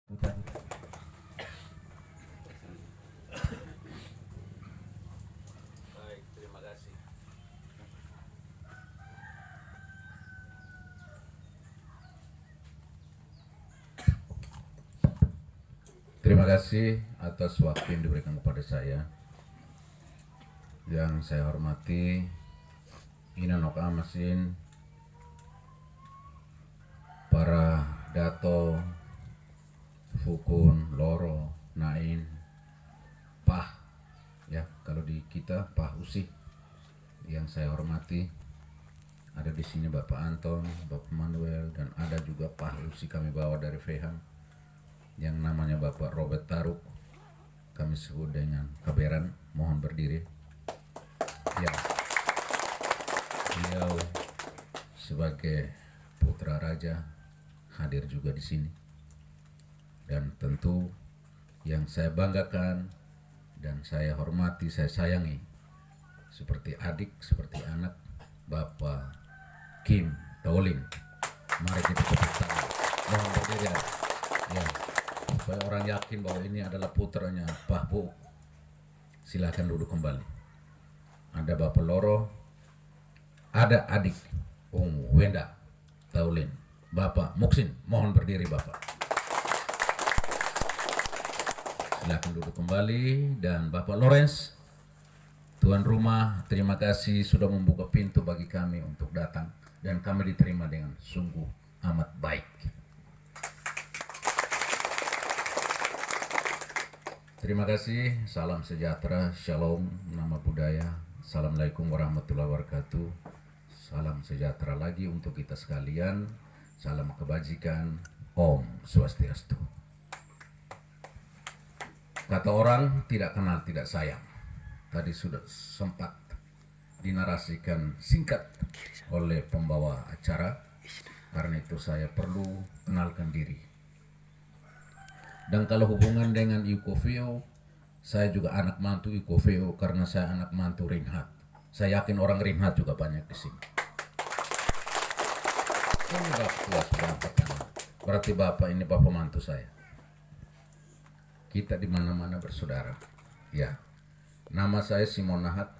Baik, terima kasih. Terima kasih atas waktu yang diberikan kepada saya. Yang saya hormati Inanok Amasin, para Dato, Fukun, Loro, Nain, Pah, ya kalau di kita Pah Usi. Yang saya hormati ada di sini Bapak Anton, Bapak Manuel, dan ada juga Pah Usi kami bawa dari Fehan yang namanya Bapak Robert Taruk, kami sebut dengan Kaberan. Mohon berdiri. Ya, beliau sebagai putra raja hadir juga di sini, dan tentu yang saya banggakan dan saya hormati, saya sayangi seperti adik, seperti anak, Bapak Kim Taolin. Mari kita tepuk tangan. Mohon berdiri ya, supaya orang yakin bahwa ini adalah putranya Pak Bu. Silakan duduk kembali. Ada Bapak Loro, ada adik Wenda Taulin, Bapak Muksin. Mohon berdiri Bapak. Silakan duduk kembali. Dan Bapak Lawrence, tuan rumah, terima kasih sudah membuka pintu bagi kami untuk datang, dan kami diterima dengan sungguh amat baik. Terima kasih, salam sejahtera, shalom, nama budaya, assalamualaikum warahmatullahi wabarakatuh. Salam sejahtera lagi untuk kita sekalian, salam kebajikan, Om Swastiastu. Kata orang, tidak kenal tidak sayang. Tadi sudah sempat dinarasikan singkat oleh pembawa acara, karena itu saya perlu kenalkan diri. Dan kalau hubungan dengan Ikofeo, saya juga anak mantu Ikofeo karena saya anak mantu Rinhat. Saya yakin orang Rinhat juga banyak di sini. Ini Bapak sudah berarti Bapak ini Bapak mantu saya. Kita di mana-mana bersaudara. Ya, nama saya Simon Nahat.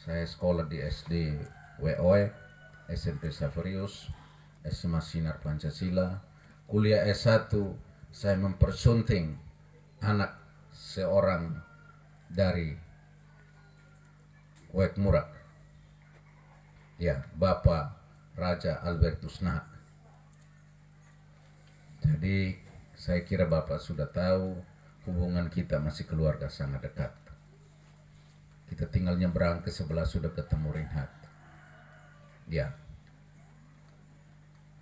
Saya sekolah di SD WOE, SMP Saverius, SMA Sinar Pancasila, kuliah S1. Saya mempersunting anak seorang dari Wek Murak, ya, Bapak Raja Albertus Nahat. Jadi saya kira Bapak sudah tahu hubungan kita masih keluarga sangat dekat. Kita tinggal nyebrang ke sebelah sudah ketemu Rinhat, ya.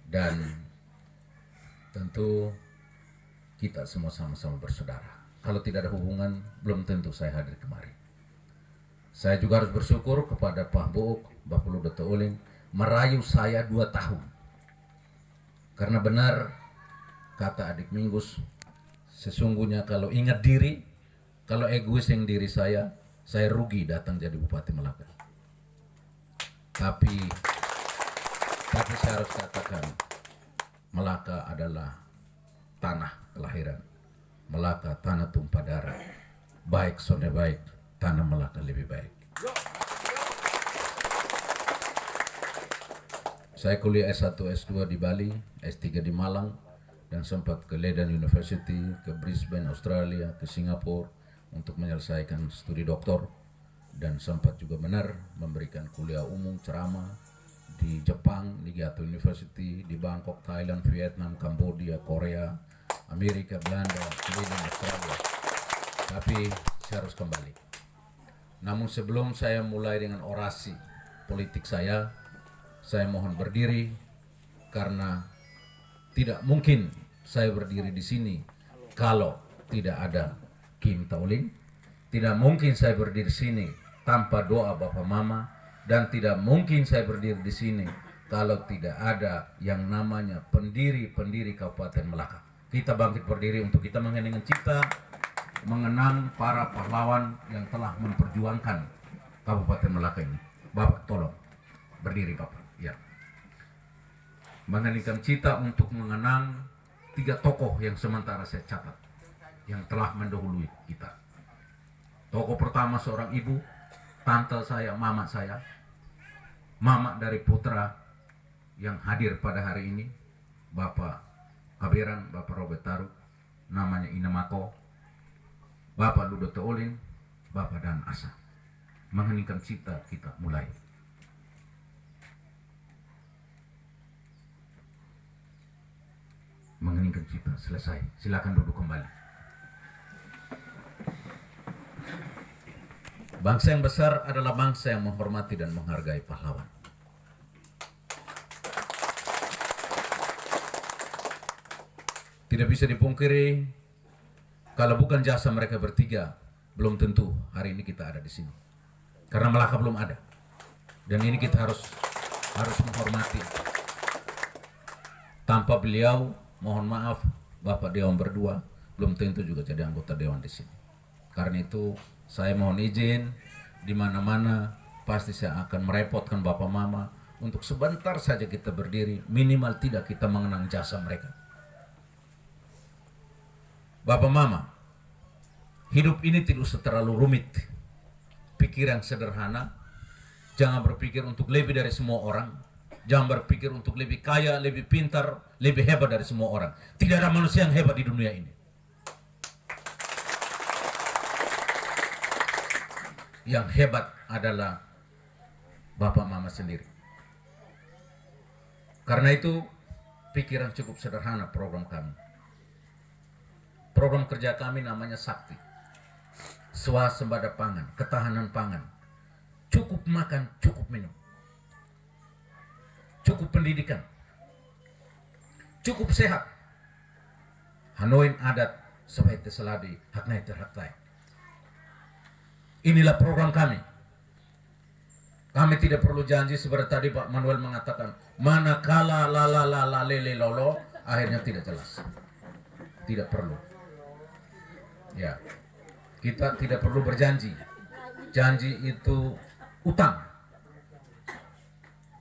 Dan tentu kita semua sama-sama bersaudara. Kalau tidak ada hubungan, belum tentu saya hadir kemari. Saya juga harus bersyukur kepada Pak Book, Bapak Luda Taulin, merayu saya 2 tahun. Karena benar kata adik Minggus, sesungguhnya kalau ingat diri, kalau egois yang diri saya rugi datang jadi Bupati Melaka. Tapi saya harus katakan, Melaka adalah tanah kelahiran. Melaka tanah tumpah darah. Baik sonde baik, tanah Melaka lebih baik. Saya kuliah S1, S2 di Bali, S3 di Malang, dan sempat ke Leiden University, ke Brisbane, Australia, ke Singapura untuk menyelesaikan studi doktor, dan sempat juga benar memberikan kuliah umum ceramah di Jepang, di Niigata University, di Bangkok, Thailand, Vietnam, Kambodia, Korea, Amerika, Belanda, Sweden, Australia. Tapi saya harus kembali. Namun sebelum saya mulai dengan orasi politik saya mohon berdiri, karena tidak mungkin saya berdiri di sini kalau tidak ada Kim Taolin. Tidak mungkin saya berdiri di sini tanpa doa Bapak Mama, dan tidak mungkin saya berdiri di sini kalau tidak ada yang namanya pendiri-pendiri Kabupaten Melaka. Kita bangkit berdiri untuk kita mengenang cipta, mengenang para pahlawan yang telah memperjuangkan Kabupaten Melaka ini. Bapak tolong berdiri Bapak. Ya. Mengeningkan cita untuk mengenang 3 tokoh yang sementara saya catat yang telah mendahului kita. Tokoh pertama seorang ibu, tante saya, mama saya, mama dari putra yang hadir pada hari ini, Bapak Kaberan, Bapak Robert Taru, namanya Inamako, Bapak Ludoto Olin, Bapak Dan Asa. Mengheningkan cipta kita mulai. Mengheningkan cipta selesai. Silakan duduk kembali. Bangsa yang besar adalah bangsa yang menghormati dan menghargai pahlawan. Tidak bisa dipungkiri, kalau bukan jasa mereka bertiga, belum tentu hari ini kita ada di sini. Karena Melaka belum ada. Dan ini kita harus menghormati. Tanpa beliau, mohon maaf, Bapak Dewan berdua belum tentu juga jadi anggota Dewan di sini. Karena itu saya mohon izin, di mana-mana pasti saya akan merepotkan Bapak Mama untuk sebentar saja kita berdiri, minimal tidak kita mengenang jasa mereka. Bapak Mama, hidup ini tidak usah terlalu rumit. Pikiran sederhana, jangan berpikir untuk lebih dari semua orang, jangan berpikir untuk lebih kaya, lebih pintar, lebih hebat dari semua orang. Tidak ada manusia yang hebat di dunia ini. Yang hebat adalah Bapak Mama sendiri. Karena itu pikiran cukup sederhana program kami. Program kerja kami namanya Sakti. Swasembada pangan, ketahanan pangan. Cukup makan, cukup minum. Cukup pendidikan. Cukup sehat. Hanoin adat sebagai seladi haknai terhaktai. Inilah program kami. Kami tidak perlu janji seperti tadi Pak Manuel mengatakan, manakala lele lolo, akhirnya tidak jelas. Tidak perlu. Ya, kita tidak perlu berjanji. Janji itu utang.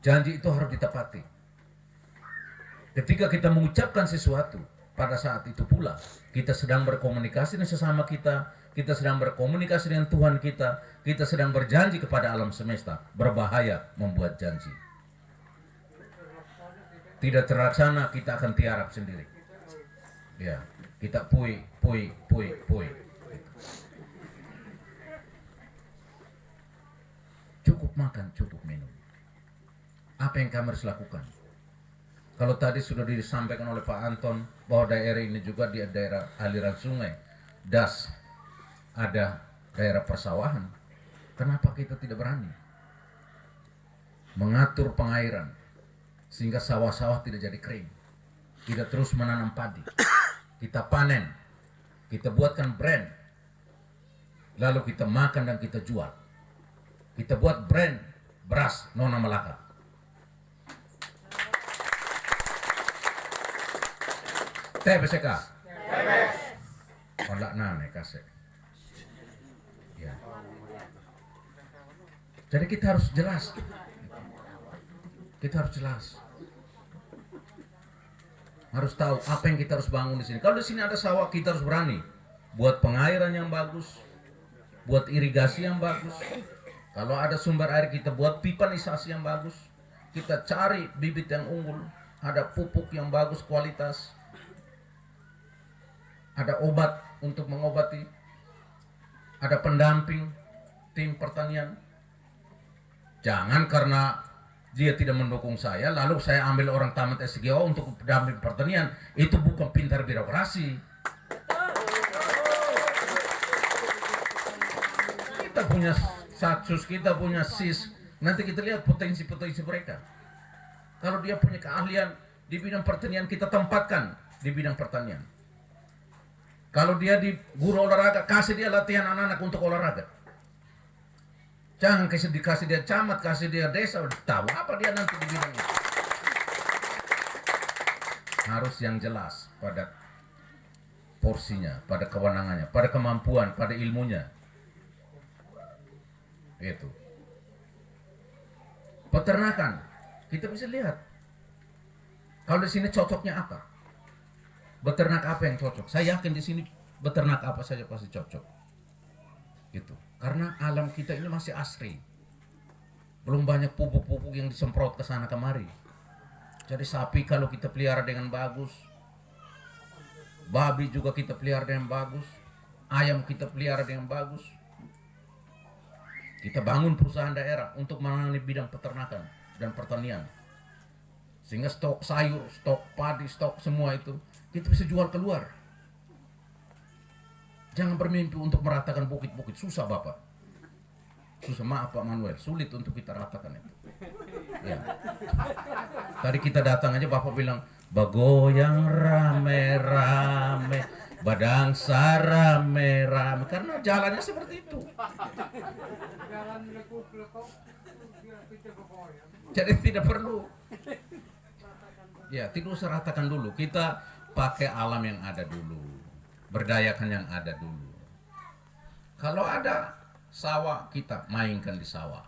Janji itu harus ditepati. Ketika kita mengucapkan sesuatu, pada saat itu pula kita sedang berkomunikasi dengan sesama kita sedang berkomunikasi dengan Tuhan kita sedang berjanji kepada alam semesta. Berbahaya membuat janji. Tidak terlaksana, kita akan tiarap sendiri. Ya, kita pui. Cukup makan, cukup minum. Apa yang kami harus lakukan? Kalau tadi sudah disampaikan oleh Pak Anton bahwa daerah ini juga di daerah aliran sungai, das, ada daerah persawahan. Kenapa kita tidak berani mengatur pengairan sehingga sawah-sawah tidak jadi kering, tidak terus menanam padi, kita panen, kita buatkan brand, lalu kita makan dan kita jual. Kita buat brand beras Nona Melaka. Teh BCK. Olak nane kasih. Ya. Jadi kita harus jelas. Kita harus jelas. Harus tahu apa yang kita harus bangun di sini. Kalau di sini ada sawah, kita harus berani buat pengairan yang bagus, buat irigasi yang bagus. Kalau ada sumber air, kita buat pipanisasi yang bagus. Kita cari bibit yang unggul, ada pupuk yang bagus kualitas, ada obat untuk mengobati, ada pendamping tim pertanian. Jangan karena dia tidak mendukung saya, lalu saya ambil orang tamat SGO untuk pendamping pertanian. Itu bukan pintar birokrasi. Kita punya Satsus, kita punya SIS. Nanti kita lihat potensi-potensi mereka. Kalau dia punya keahlian di bidang pertanian, kita tempatkan di bidang pertanian. Kalau dia di guru olahraga, kasih dia latihan anak-anak untuk olahraga. Jangan dikasih dia camat, kasih dia desa, tahu apa dia nanti di bidang itu. Harus yang jelas pada porsinya, pada kewenangannya, pada kemampuan, pada ilmunya. Itu. Peternakan, kita bisa lihat. Kalau di sini cocoknya apa? Beternak apa yang cocok? Saya yakin di sini beternak apa saja pasti cocok. Gitu. Karena alam kita ini masih asri. Belum banyak pupuk-pupuk yang disemprot ke sana kemari. Jadi sapi kalau kita pelihara dengan bagus, babi juga kita pelihara dengan bagus, ayam kita pelihara dengan bagus. Kita bangun perusahaan daerah untuk menangani bidang peternakan dan pertanian. Sehingga stok sayur, stok padi, stok semua itu kita bisa jual keluar. Jangan bermimpi untuk meratakan bukit-bukit. Susah Bapak. Susah, maaf Pak Manuel. Sulit untuk kita ratakan itu. Ya. Tadi kita datang aja Bapak bilang, bagoyang rame-rame, badangsa rame-rame. Karena jalannya seperti itu. Jadi tidak perlu. Ya, tidak usah ratakan dulu. Kita pakai alam yang ada dulu. Berdayakan yang ada dulu. Kalau ada sawah, kita mainkan di sawah.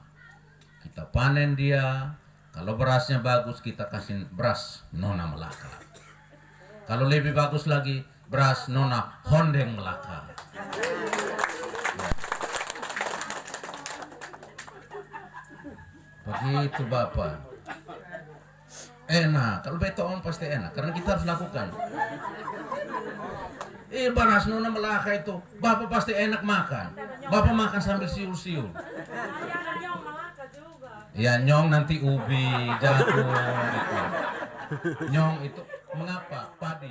Kita panen dia. Kalau berasnya bagus, kita kasih beras Nona Melaka. Kalau lebih bagus lagi, beras Nona Hondeng Melaka. Begitu Bapak. Enak, kalau beton pasti enak, karena kita harus lakukan. Beras Nona Melaka itu, Bapak pasti enak makan. Bapak makan sambil siul-siul. Ya nyong nanti ubi, jagung. Gitu. Nyong itu mengapa? Padi.